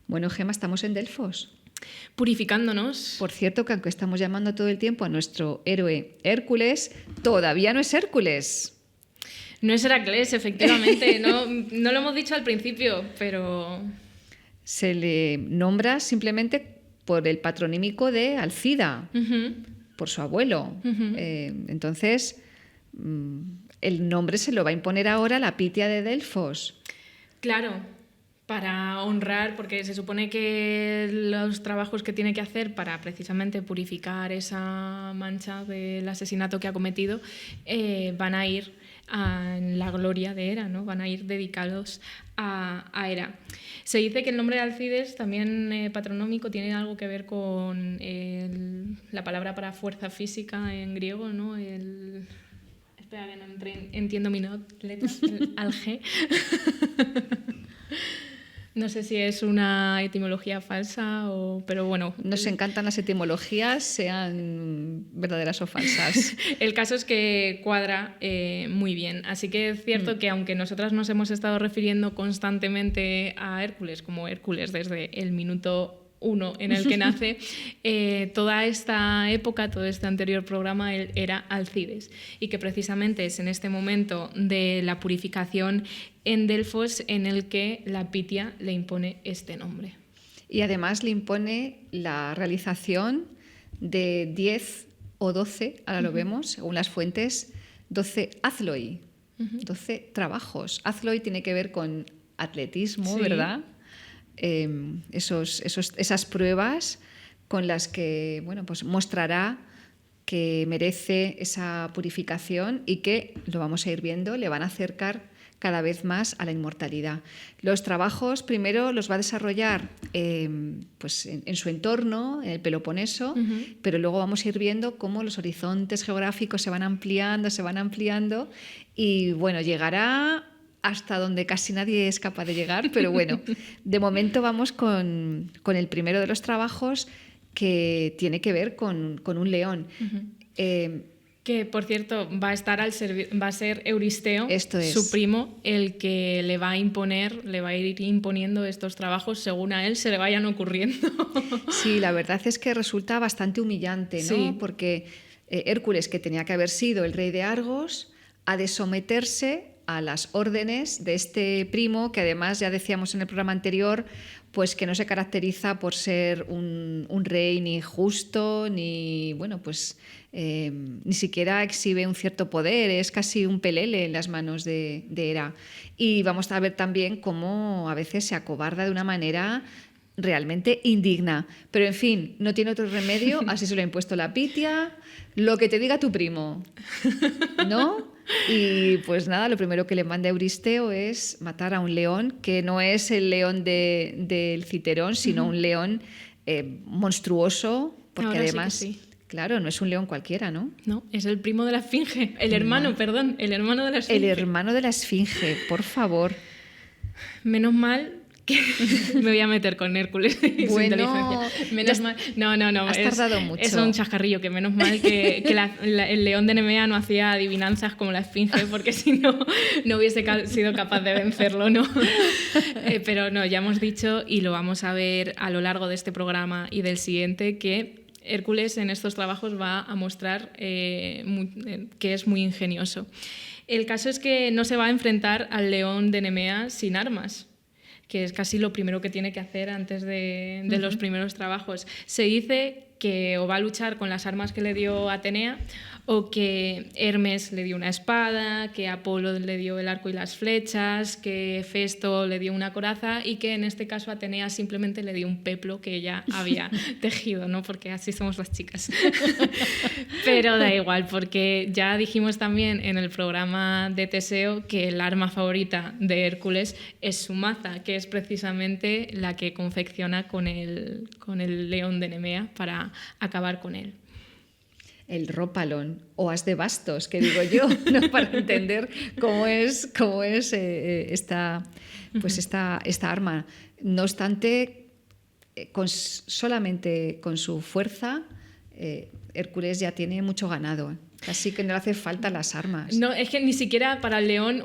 Bueno, Gemma, estamos en Delfos. Purificándonos. Por cierto, que aunque estamos llamando todo el tiempo a nuestro héroe Hércules, todavía no es Hércules. No es Heracles, efectivamente. No lo hemos dicho al principio, pero... Se le nombra simplemente por el patronímico de Alcida, por su abuelo. Entonces, el nombre se lo va a imponer ahora la Pitia de Delfos. Claro, para honrar, porque se supone que los trabajos que tiene que hacer para precisamente purificar esa mancha del asesinato que ha cometido van a ir en la gloria de Hera, ¿no? Van a ir dedicados a Hera. Se dice que el nombre de Alcides, también patronómico, tiene algo que ver con la palabra para fuerza física en griego, ¿no? Espera que no entiendo mi letra, el alge. No sé si es una etimología falsa pero bueno. Nos encantan las etimologías, sean verdaderas o falsas. El caso es que cuadra muy bien. Así que es cierto que aunque nosotras nos hemos estado refiriendo constantemente a Hércules como Hércules desde el minuto 1 en el que nace, toda esta época, todo este anterior programa, él era Alcides, y que precisamente es en este momento de la purificación en Delfos en el que la Pitia le impone este nombre. Y además le impone la realización de 10 o 12, ahora lo vemos, según las fuentes, 12 azloi, 12 trabajos. Azloi tiene que ver con atletismo, sí, ¿verdad? Esas pruebas con las que, bueno, pues mostrará que merece esa purificación y que, lo vamos a ir viendo, le van a acercar cada vez más a la inmortalidad. Los trabajos primero los va a desarrollar pues en su entorno, en el Peloponeso, pero luego vamos a ir viendo cómo los horizontes geográficos se van ampliando y bueno, llegará hasta donde casi nadie es capaz de llegar, pero bueno, de momento vamos con el primero de los trabajos, que tiene que ver con un león. Que, por cierto, va a ser Euristeo, su primo, el que le va a ir imponiendo estos trabajos según a él se le vayan ocurriendo. Sí, la verdad es que resulta bastante humillante, ¿no? Sí. Porque Hércules, que tenía que haber sido el rey de Argos, ha de someterse a las órdenes de este primo, que además ya decíamos en el programa anterior, pues que no se caracteriza por ser un rey ni justo, ni bueno, pues ni siquiera exhibe un cierto poder, es casi un pelele en las manos de Hera. Y vamos a ver también cómo a veces se acobarda de una manera realmente indigna. Pero en fin, no tiene otro remedio, así se lo ha impuesto la Pitia, lo que te diga tu primo, ¿no? Y pues nada, lo primero que le manda Euristeo es matar a un león, que no es el león del Citerón, sino un león monstruoso, porque ahora además, sí que sí. Claro, no es un león cualquiera, ¿no? No, es el primo de la Esfinge, el hermano de la Esfinge. El hermano de la Esfinge, por favor. Menos mal que me voy a meter con Hércules y su inteligencia. Menos mal. No. Has tardado mucho. Es un chascarrillo, que menos mal que el león de Nemea no hacía adivinanzas como la Esfinge, porque si no hubiese sido capaz de vencerlo, ¿no? Pero no, ya hemos dicho, y lo vamos a ver a lo largo de este programa y del siguiente, que Hércules en estos trabajos va a mostrar que es muy ingenioso. El caso es que no se va a enfrentar al león de Nemea sin armas, que es casi lo primero que tiene que hacer antes de los primeros trabajos. Se dice que o va a luchar con las armas que le dio Atenea, o que Hermes le dio una espada, que Apolo le dio el arco y las flechas, que Festo le dio una coraza, y que en este caso Atenea simplemente le dio un peplo que ella había tejido, ¿no? Porque así somos las chicas. Pero da igual, porque ya dijimos también en el programa de Teseo que el arma favorita de Hércules es su maza, que es precisamente la que confecciona con el león de Nemea para acabar con él. El ropalón o as de bastos, que digo yo, ¿no? Para entender cómo es esta arma. No obstante, solamente con su fuerza, Hércules ya tiene mucho ganado. Casi que no le hace falta las armas. No, es que ni siquiera para el león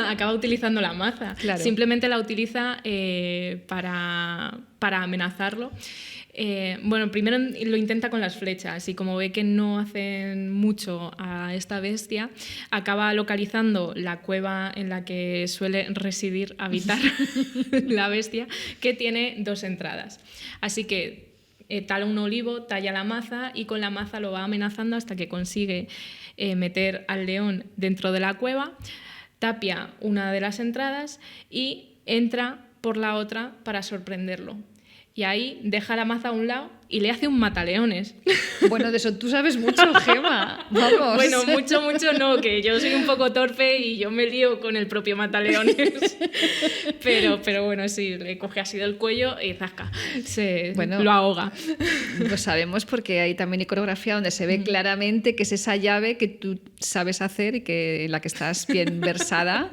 acaba utilizando la maza. Claro. Simplemente la utiliza para amenazarlo. Bueno, primero lo intenta con las flechas y como ve que no hacen mucho a esta bestia, acaba localizando la cueva en la que suele habitar la bestia, que tiene 2 entradas. Así que tala un olivo, talla la maza y con la maza lo va amenazando hasta que consigue meter al león dentro de la cueva, tapia una de las entradas y entra por la otra para sorprenderlo. Y ahí deja la maza a un lado y le hace un mataleones. Bueno, de eso tú sabes mucho, Gema. Vamos. Bueno, mucho no, que yo soy un poco torpe y yo me lío con el propio mataleones. Pero bueno, sí, le coge así del cuello y zasca, lo ahoga. Lo sabemos porque hay también iconografía donde se ve claramente que es esa llave que tú sabes hacer y que en la que estás bien versada.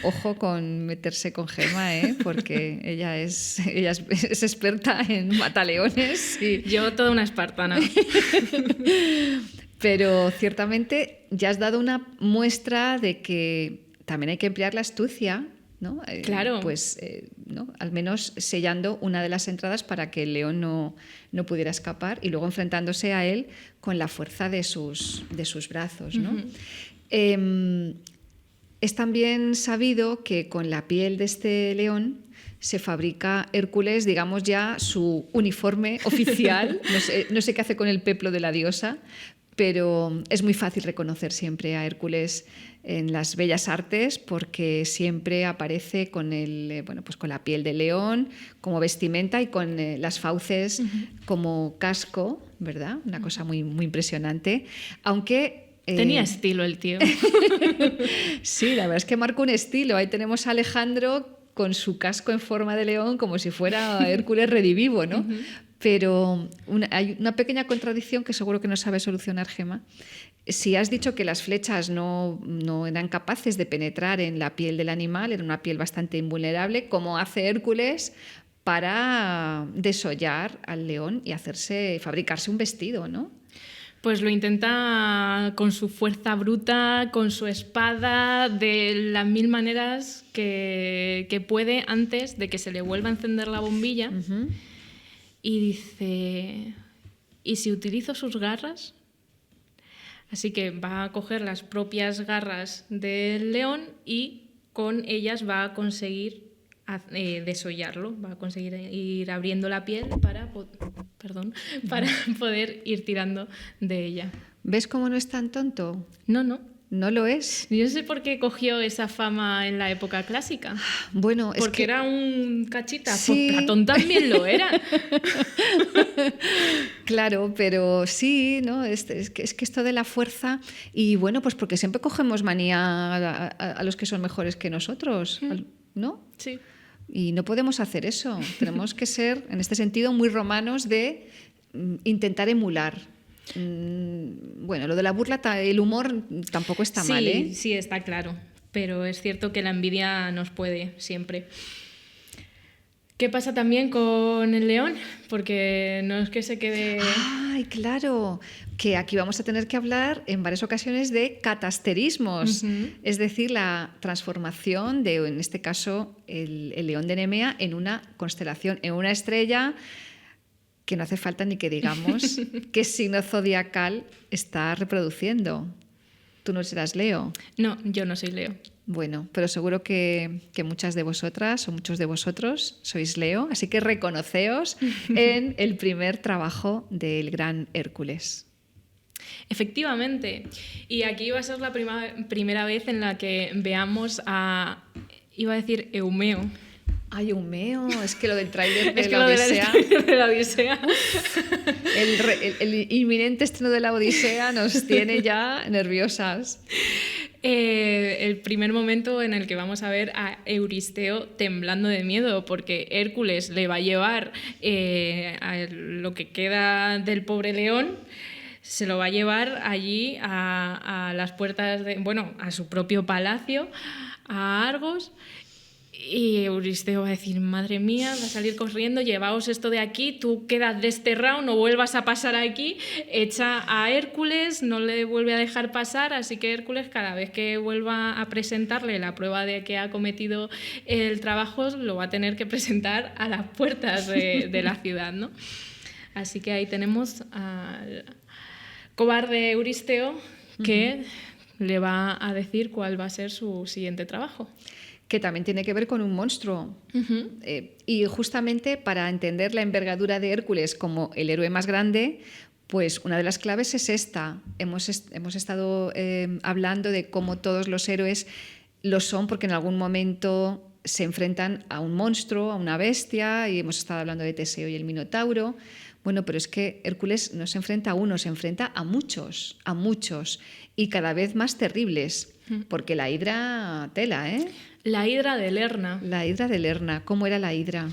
Ojo con meterse con Gema, porque ella es experta en mataleones. Yo toda una espartana. Pero ciertamente ya has dado una muestra de que también hay que emplear la astucia, ¿no? Claro. ¿no? Al menos sellando una de las entradas para que el león no pudiera escapar y luego enfrentándose a él con la fuerza de sus brazos, ¿no? Uh-huh. Es también sabido que con la piel de este león se fabrica Hércules, digamos ya su uniforme oficial. No sé qué hace con el peplo de la diosa, pero es muy fácil reconocer siempre a Hércules en las bellas artes porque siempre aparece con con la piel de león como vestimenta y con las fauces como casco, ¿verdad? Una cosa muy, muy impresionante. Aunque tenía estilo el tío. Sí, la verdad es que marca un estilo. Ahí tenemos a Alejandro con su casco en forma de león como si fuera Hércules redivivo, ¿no? Uh-huh. Pero hay una pequeña contradicción que seguro que no sabe solucionar Gema. Si has dicho que las flechas no eran capaces de penetrar en la piel del animal, era una piel bastante invulnerable, ¿cómo hace Hércules para desollar al león y fabricarse un vestido, ¿no? Pues lo intenta con su fuerza bruta, con su espada, de las 1000 maneras que puede antes de que se le vuelva a encender la bombilla. Uh-huh. Y dice, ¿y si utilizo sus garras? Así que va a coger las propias garras del león y con ellas va a conseguir desollarlo, va a conseguir ir abriendo la piel para poder ir tirando de ella. ¿Ves cómo no es tan tonto? No. No lo es. Yo no sé por qué cogió esa fama en la época clásica. Bueno, es porque que era un cachita. Sí. Pues Platón también lo era. Claro, pero sí, ¿no? Es que esto de la fuerza y bueno, pues porque siempre cogemos manía a los que son mejores que nosotros, ¿no? Sí. Y no podemos hacer eso. Tenemos que ser, en este sentido, muy romanos de intentar emular. Bueno, lo de la burla, el humor tampoco está mal, ¿eh? Sí, está claro. Pero es cierto que la envidia nos puede siempre. ¿Qué pasa también con el león? Porque no es que se quede... ¡Ay, claro! Que aquí vamos a tener que hablar en varias ocasiones de catasterismos, uh-huh. Es decir, la transformación de, en este caso, el león de Nemea en una constelación, en una estrella que no hace falta ni que digamos qué signo zodiacal está reproduciendo. ¿Tú no serás Leo? No, yo no soy Leo. Bueno, pero seguro que muchas de vosotras o muchos de vosotros sois Leo, así que reconoceos en el primer trabajo del gran Hércules. Efectivamente, y aquí va a ser la primera vez en la que veamos iba a decir Eumeo. Ay, Eumeo, es que lo del tráiler de la Odisea. De la Odisea. El inminente estreno de la Odisea nos tiene ya nerviosas. El primer momento en el que vamos a ver a Euristeo temblando de miedo porque Hércules le va a llevar a lo que queda del pobre león, se lo va a llevar allí a las puertas a su propio palacio, a Argos. Y Euristeo va a decir, madre mía, va a salir corriendo, llevaos esto de aquí, tú quedas desterrado, no vuelvas a pasar aquí, echa a Hércules, no le vuelve a dejar pasar, así que Hércules cada vez que vuelva a presentarle la prueba de que ha cometido el trabajo, lo va a tener que presentar a las puertas de la ciudad, ¿no? Así que ahí tenemos al cobarde Euristeo que le va a decir cuál va a ser su siguiente trabajo. Que también tiene que ver con un monstruo. Y justamente para entender la envergadura de Hércules como el héroe más grande, pues una de las claves es esta. Hemos estado hablando de cómo todos los héroes lo son porque en algún momento se enfrentan a un monstruo, a una bestia, y hemos estado hablando de Teseo y el Minotauro. Bueno, pero es que Hércules no se enfrenta a uno, se enfrenta a muchos, y cada vez más terribles, porque la hidra tela, ¿eh? La hidra de Lerna. La hidra de Lerna. ¿Cómo era la hidra?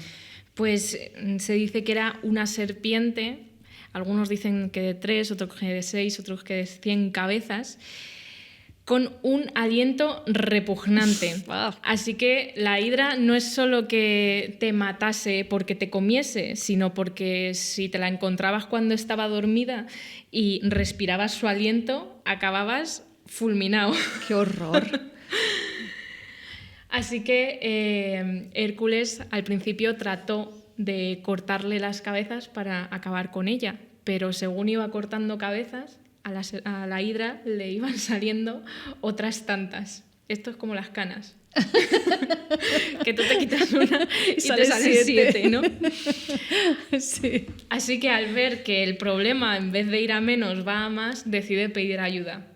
Pues se dice que era una serpiente, algunos dicen que de 3, otros que de 6, otros que de 100 cabezas, con un aliento repugnante. Así que la hidra no es solo que te matase porque te comiese, sino porque si te la encontrabas cuando estaba dormida y respirabas su aliento, acababas fulminado. ¡Qué horror! Así que Hércules al principio trató de cortarle las cabezas para acabar con ella, pero según iba cortando cabezas, a la hidra le iban saliendo otras tantas. Esto es como las canas. Que tú te quitas una y te salen 7, ¿no? Sí. Así que al ver que el problema, en vez de ir a menos, va a más, decide pedir ayuda.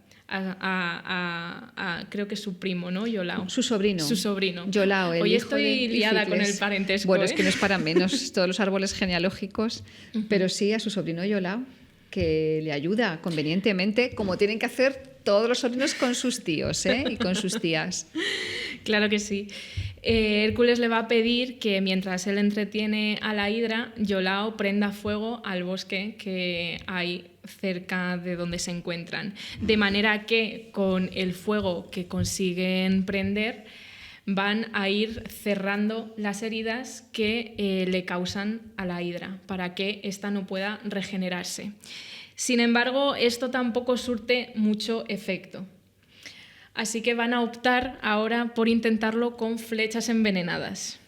Creo que es su primo, ¿no? Iolao. Su sobrino. Su sobrino. Iolao, el Hoy hijo estoy liada con el parentesco. Bueno, es que no es para menos todos los árboles genealógicos, pero sí a su sobrino Iolao, que le ayuda convenientemente, como tienen que hacer todos los sobrinos con sus tíos, ¿eh? Y con sus tías. Claro que sí. Hércules le va a pedir que mientras él entretiene a la hidra, Iolao prenda fuego al bosque que hay cerca de donde se encuentran. De manera que con el fuego que consiguen prender van a ir cerrando las heridas que le causan a la hidra para que ésta no pueda regenerarse. Sin embargo, esto tampoco surte mucho efecto. Así que van a optar ahora por intentarlo con flechas envenenadas.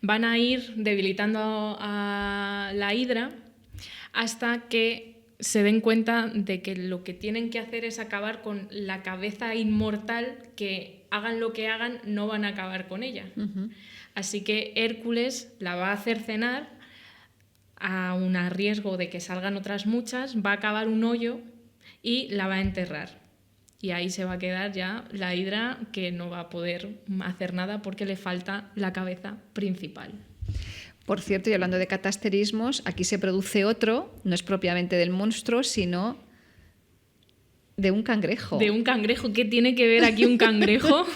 Van a ir debilitando a la hidra hasta que se den cuenta de que lo que tienen que hacer es acabar con la cabeza inmortal, que hagan lo que hagan, no van a acabar con ella. Así que Hércules la va a hacer cenar, a un riesgo de que salgan otras muchas, va a cavar un hoyo y la va a enterrar. Y ahí se va a quedar ya la hidra, que no va a poder hacer nada porque le falta la cabeza principal. Por cierto, y hablando de catasterismos, aquí se produce otro, no es propiamente del monstruo, sino de un cangrejo. ¿De un cangrejo? ¿Qué tiene que ver aquí un cangrejo?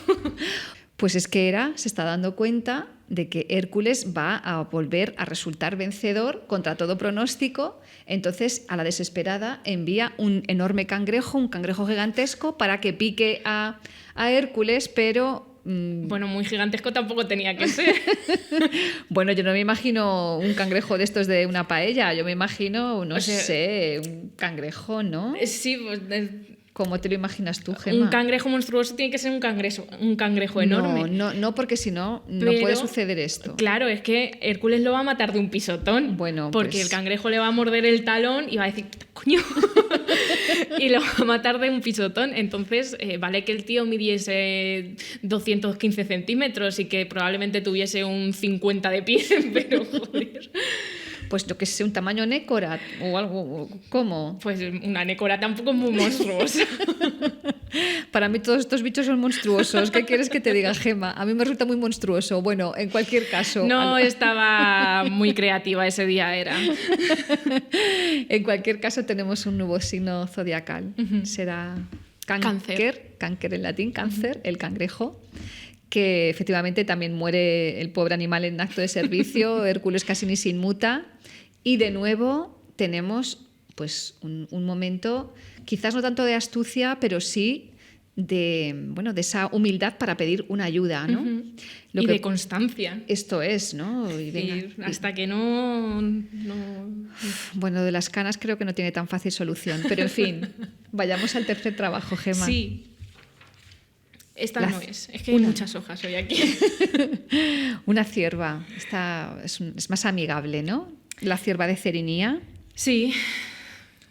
Pues es que Hera se está dando cuenta de que Hércules va a volver a resultar vencedor contra todo pronóstico. Entonces, a la desesperada, envía un enorme cangrejo, un cangrejo gigantesco, para que pique a Hércules, pero... Bueno, muy gigantesco tampoco tenía que ser. Bueno, yo no me imagino un cangrejo de estos de una paella, yo me imagino, no sé, un cangrejo, ¿no? Sí, pues... ¿Cómo te lo imaginas tú, Gemma? Un cangrejo monstruoso tiene que ser un cangrejo enorme. No, porque si no, no puede suceder esto. Claro, es que Hércules lo va a matar de un pisotón. Bueno, porque pues... el cangrejo le va a morder el talón y va a decir, ¡coño! Y lo va a matar de un pisotón. Entonces, vale que el tío midiese 215 centímetros y que probablemente tuviese un 50 de pie, pero joder... Pues yo que sé, un tamaño nécora o algo, ¿cómo? Pues una nécora tampoco es muy monstruosa. Para mí todos estos bichos son monstruosos. ¿Qué quieres que te diga, Gemma? A mí me resulta muy monstruoso. Bueno, en cualquier caso... No estaba muy creativa ese día, era. En cualquier caso tenemos un nuevo signo zodiacal. Será cáncer en latín, cáncer, el cangrejo, que efectivamente también muere el pobre animal en acto de servicio. Hércules casi ni se inmuta. Y de nuevo tenemos pues, un momento, quizás no tanto de astucia, pero sí bueno, de esa humildad para pedir una ayuda, ¿no? Y de constancia. Esto es, ¿no? Y venga, hasta que no... Bueno, de las canas creo que no tiene tan fácil solución, pero en fin, vayamos al tercer trabajo, Gemma. Sí. Esta no es que hay muchas hojas hoy aquí. Una cierva, esta es más amigable, ¿no? La cierva de Cerinía. Sí.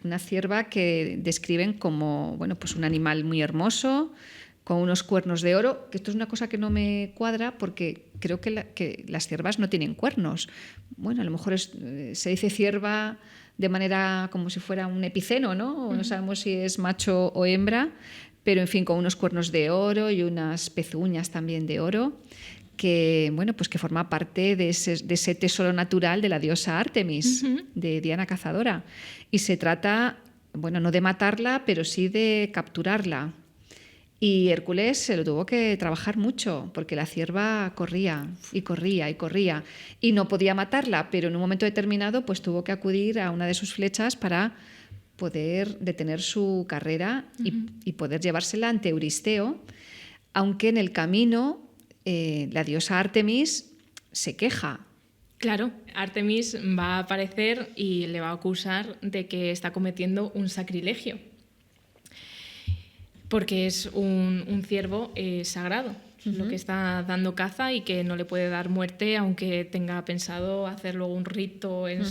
Una cierva que describen como, bueno, pues un animal muy hermoso, con unos cuernos de oro, que esto es una cosa que no me cuadra porque creo que las ciervas no tienen cuernos. Bueno, a lo mejor se dice cierva de manera como si fuera un epiceno, ¿no? O no sabemos si es macho o hembra, pero en fin, con unos cuernos de oro y unas pezuñas también de oro, que, bueno, pues que forma parte de ese tesoro natural de la diosa Artemis, de Diana Cazadora. Y se trata, bueno, no de matarla, pero sí de capturarla. Y Hércules se lo tuvo que trabajar mucho, porque la cierva corría y corría y corría. Y no podía matarla, pero en un momento determinado pues tuvo que acudir a una de sus flechas para poder detener su carrera y poder llevársela ante Euristeo, aunque en el camino la diosa Artemis se queja. Claro, Artemis va a aparecer y le va a acusar de que está cometiendo un sacrilegio, porque es un ciervo sagrado, lo que está dando caza y que no le puede dar muerte aunque tenga pensado hacer luego un rito en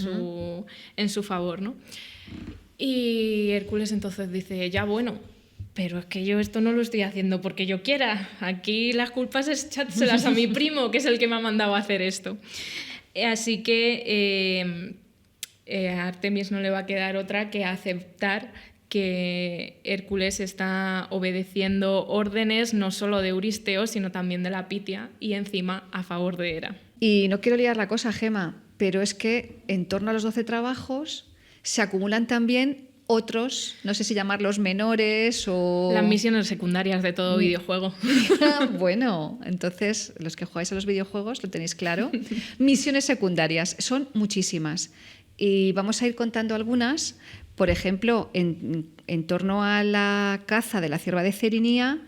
su favor, ¿no? Y Hércules entonces dice, ya bueno, pero es que yo esto no lo estoy haciendo porque yo quiera. Aquí las culpas echárselas a mi primo, que es el que me ha mandado a hacer esto. Así que a Artemis no le va a quedar otra que aceptar que Hércules está obedeciendo órdenes no solo de Euristeo, sino también de la Pitia, y encima a favor de Hera. Y no quiero liar la cosa, Gema, pero es que en torno a los 12 trabajos se acumulan también otros, no sé si llamarlos menores o... Las misiones secundarias de todo videojuego. Bueno, entonces los que jugáis a los videojuegos lo tenéis claro. Misiones secundarias, son muchísimas. Y vamos a ir contando algunas. Por ejemplo, en torno a la caza de la cierva de Cerinía,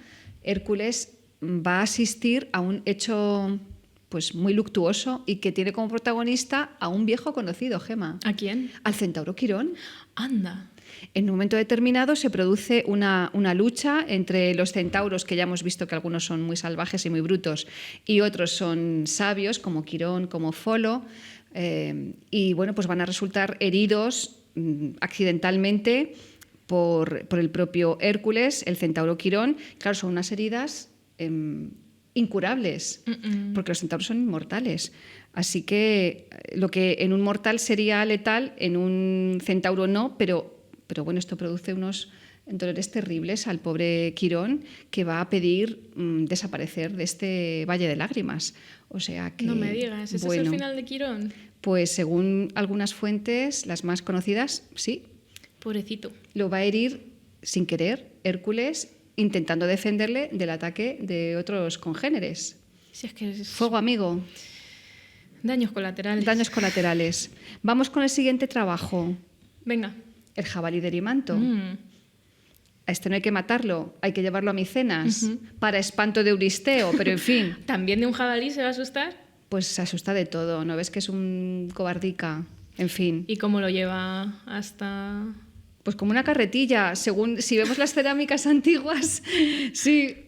Hércules va a asistir a un hecho pues muy luctuoso y que tiene como protagonista a un viejo conocido, Gema. ¿A quién? Al centauro Quirón. Anda. En un momento determinado se produce una lucha entre los centauros, que ya hemos visto que algunos son muy salvajes y muy brutos, y otros son sabios, como Quirón, como Folo, y bueno, pues van a resultar heridos accidentalmente por el propio Hércules, el centauro Quirón. Claro, son unas heridas incurables, porque los centauros son inmortales. Así que lo que en un mortal sería letal, en un centauro no, pero bueno, esto produce unos dolores terribles al pobre Quirón, que va a pedir desaparecer de este valle de lágrimas. O sea que, no me digas, ¿ese es el final de Quirón? Pues según algunas fuentes, las más conocidas, sí. Pobrecito. Lo va a herir sin querer Hércules, intentando defenderle del ataque de otros congéneres. Si es que Fuego amigo. Daños colaterales. Daños colaterales. Vamos con el siguiente trabajo. Venga. El jabalí de Erimanto. A este no hay que matarlo, hay que llevarlo a Micenas, para espanto de Euristeo, pero en fin. ¿También de un jabalí se va a asustar? Pues se asusta de todo, ¿no ves que es un cobardica? En fin. ¿Y cómo lo lleva hasta...? Pues como una carretilla, según si vemos las cerámicas antiguas. Sí,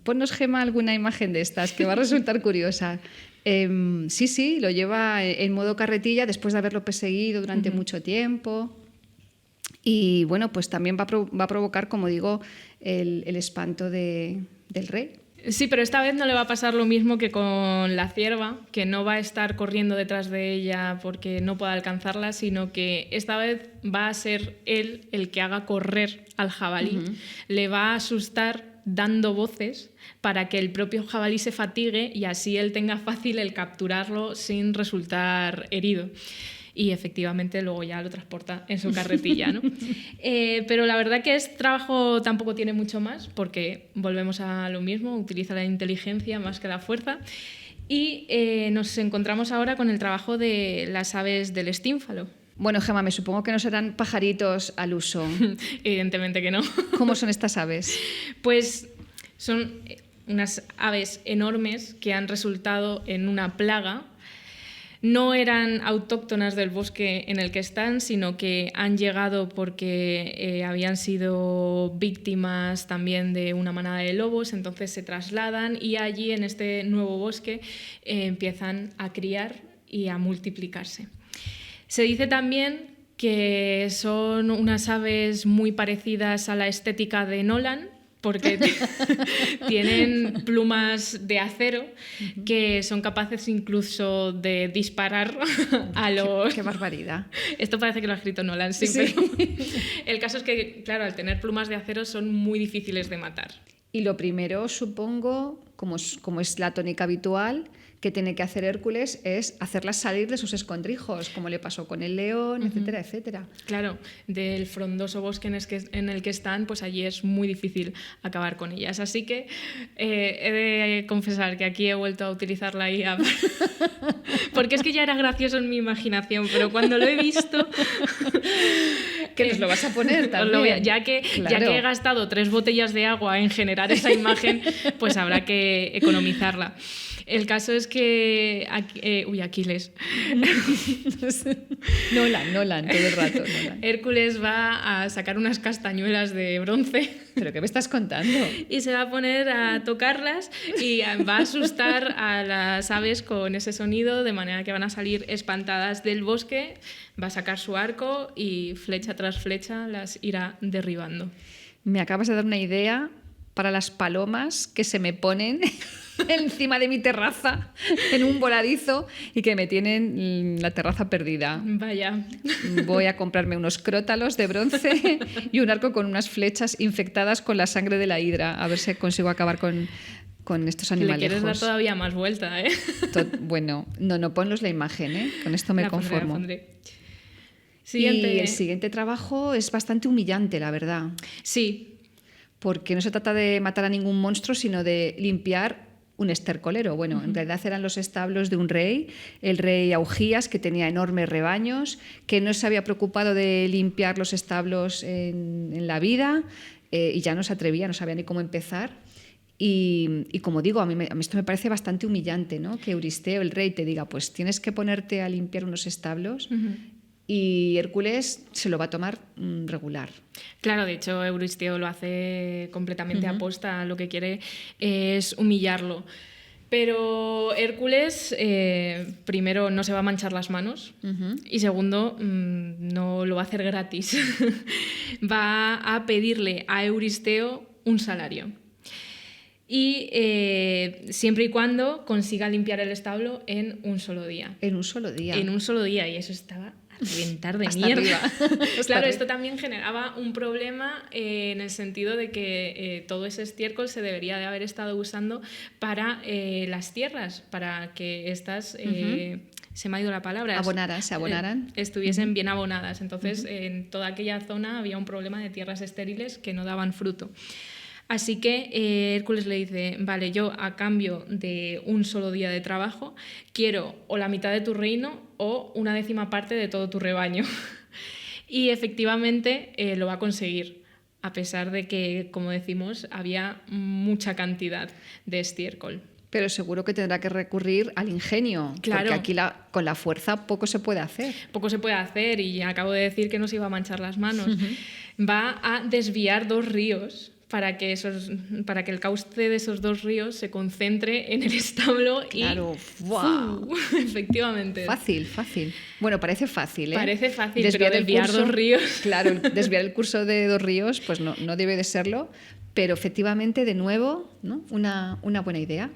ponnos, Gema, alguna imagen de estas, que va a resultar curiosa. Sí, lo lleva en modo carretilla después de haberlo perseguido durante mucho tiempo. Y bueno, pues también va a provocar, como digo, el espanto del rey. Sí, pero esta vez no le va a pasar lo mismo que con la cierva, que no va a estar corriendo detrás de ella porque no pueda alcanzarla, sino que esta vez va a ser él el que haga correr al jabalí. Le va a asustar dando voces para que el propio jabalí se fatigue y así él tenga fácil el capturarlo sin resultar herido. Y efectivamente luego ya lo transporta en su carretilla, ¿no? Pero la verdad que este trabajo tampoco tiene mucho más, porque volvemos a lo mismo, utiliza la inteligencia más que la fuerza. Y nos encontramos ahora con el trabajo de las aves del estínfalo. Bueno, Gemma, me supongo que no serán pajaritos al uso. Evidentemente que no. ¿Cómo son estas aves? Pues son unas aves enormes que han resultado en una plaga. No eran autóctonas del bosque en el que están, sino que han llegado porque habían sido víctimas también de una manada de lobos, entonces se trasladan y allí en este nuevo bosque empiezan a criar y a multiplicarse. Se dice también que son unas aves muy parecidas a la estética de Nolan, porque tienen plumas de acero que son capaces incluso de disparar a los... ¡Qué barbaridad! Esto parece que lo ha escrito Nolan, sí. Pero el caso es que, claro, al tener plumas de acero son muy difíciles de matar. Y lo primero, supongo, como es la tónica habitual, que tiene que hacer Hércules es hacerlas salir de sus escondrijos, como le pasó con el león, etcétera, etcétera. Claro, del frondoso bosque en el que están, pues allí es muy difícil acabar con ellas. Así que he de confesar que aquí he vuelto a utilizar la IA, porque es que ya era gracioso en mi imaginación, pero cuando lo he visto... Que nos lo vas a poner también. Ya que he gastado 3 botellas de agua en generar esa imagen, pues habrá que economizarla. El caso es que... Aquiles. Nolan, todo el rato. Nolan. Hércules va a sacar unas castañuelas de bronce. ¿Pero qué me estás contando? Y se va a poner a tocarlas y va a asustar a las aves con ese sonido, de manera que van a salir espantadas del bosque, va a sacar su arco y flecha tras flecha las irá derribando. Me acabas de dar una idea para las palomas que se me ponen encima de mi terraza en un voladizo y que me tienen la terraza perdida. Vaya. Voy a comprarme unos crótalos de bronce y un arco con unas flechas infectadas con la sangre de la hidra, a ver si consigo acabar con estos animalejos. Le quieres dar todavía más vuelta, ¿eh? Bueno, no ponlos la imagen, ¿eh? Con esto me conformo. La pondré. Siguiente. Y el siguiente trabajo es bastante humillante, la verdad. Sí. Porque no se trata de matar a ningún monstruo, sino de limpiar un estercolero. Bueno, en realidad eran los establos de un rey, el rey Augías, que tenía enormes rebaños, que no se había preocupado de limpiar los establos en la vida y ya no se atrevía, no sabía ni cómo empezar. Y como digo, a mí esto me parece bastante humillante, ¿no? Que Euristeo, el rey, te diga, pues tienes que ponerte a limpiar unos establos. Y Hércules se lo va a tomar regular. Claro, de hecho Euristeo lo hace completamente aposta, lo que quiere es humillarlo. Pero Hércules, primero, no se va a manchar las manos y segundo, no lo va a hacer gratis. Va a pedirle a Euristeo un salario. Y siempre y cuando consiga limpiar el establo en un solo día. En un solo día. En un solo día, y eso estaba... reventar de mierda. Claro, esto también generaba un problema en el sentido de que todo ese estiércol se debería de haber estado usando para las tierras, para que estas, se me ha ido la palabra, se abonaran. Estuviesen bien abonadas. Entonces, en toda aquella zona había un problema de tierras estériles que no daban fruto. Así que Hércules le dice, vale, yo a cambio de un solo día de trabajo quiero o la mitad de tu reino o una 10ª parte de todo tu rebaño. Y efectivamente lo va a conseguir, a pesar de que, como decimos, había mucha cantidad de estiércol. Pero seguro que tendrá que recurrir al ingenio, claro. Porque aquí con la fuerza poco se puede hacer. Poco se puede hacer y acabo de decir que no se iba a manchar las manos. Va a desviar 2 ríos para que el cauce de esos 2 ríos se concentre en el establo. Claro, ¡wow! Efectivamente. Fácil. Bueno, parece fácil, ¿eh? Parece fácil, pero desviar 2 ríos... Claro, desviar el curso de 2 ríos, pues no debe de serlo, pero efectivamente, de nuevo, ¿no? Una buena idea.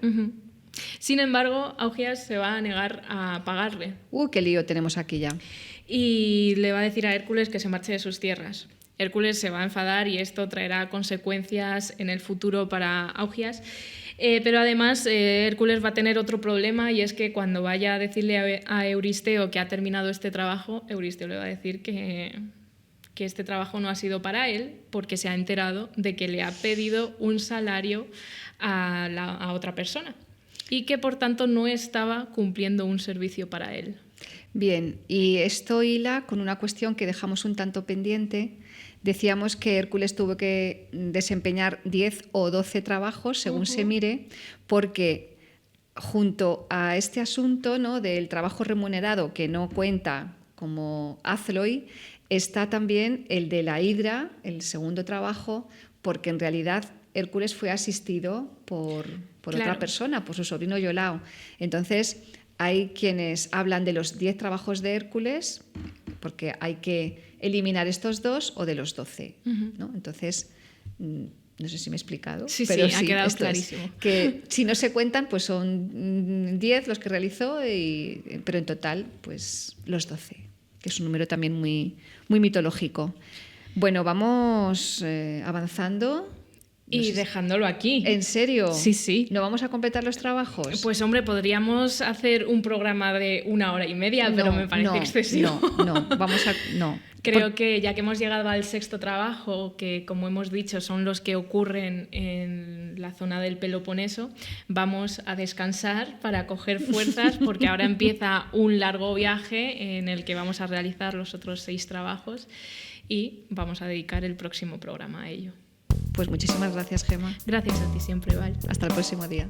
Sin embargo, Augías se va a negar a pagarle. ¡Qué lío tenemos aquí ya! Y le va a decir a Hércules que se marche de sus tierras. Hércules se va a enfadar y esto traerá consecuencias en el futuro para Augías. Pero además Hércules va a tener otro problema y es que cuando vaya a decirle a Euristeo que ha terminado este trabajo, Euristeo le va a decir que este trabajo no ha sido para él porque se ha enterado de que le ha pedido un salario a otra persona. y que por tanto no estaba cumpliendo un servicio para él. Bien, y esto hila con una cuestión que dejamos un tanto pendiente. Decíamos que Hércules tuvo que desempeñar 10 o 12 trabajos, según se mire, porque junto a este asunto, ¿no?, del trabajo remunerado que no cuenta como Hazloi, está también el de la hidra, el segundo trabajo, porque en realidad Hércules fue asistido por otra persona, por su sobrino Iolao. Entonces, hay quienes hablan de los 10 trabajos de Hércules, porque hay que eliminar estos 2, o de los 12. ¿No? Entonces, no sé si me he explicado. Sí, pero sí, ha quedado clarísimo. Que si no se cuentan, pues son 10 los que realizó, pero en total, pues los 12, que es un número también muy, muy mitológico. Bueno, vamos avanzando. Y dejándolo aquí. ¿En serio? Sí, sí. ¿No vamos a completar los trabajos? Pues hombre, podríamos hacer un programa de 1 hora y media, pero me parece excesivo. No. Creo que ya que hemos llegado al 6º trabajo, que como hemos dicho son los que ocurren en la zona del Peloponeso, vamos a descansar para coger fuerzas, porque ahora empieza un largo viaje en el que vamos a realizar los otros 6 trabajos y vamos a dedicar el próximo programa a ello. Pues muchísimas gracias, Gemma. Gracias a ti siempre, Val. Hasta el próximo día.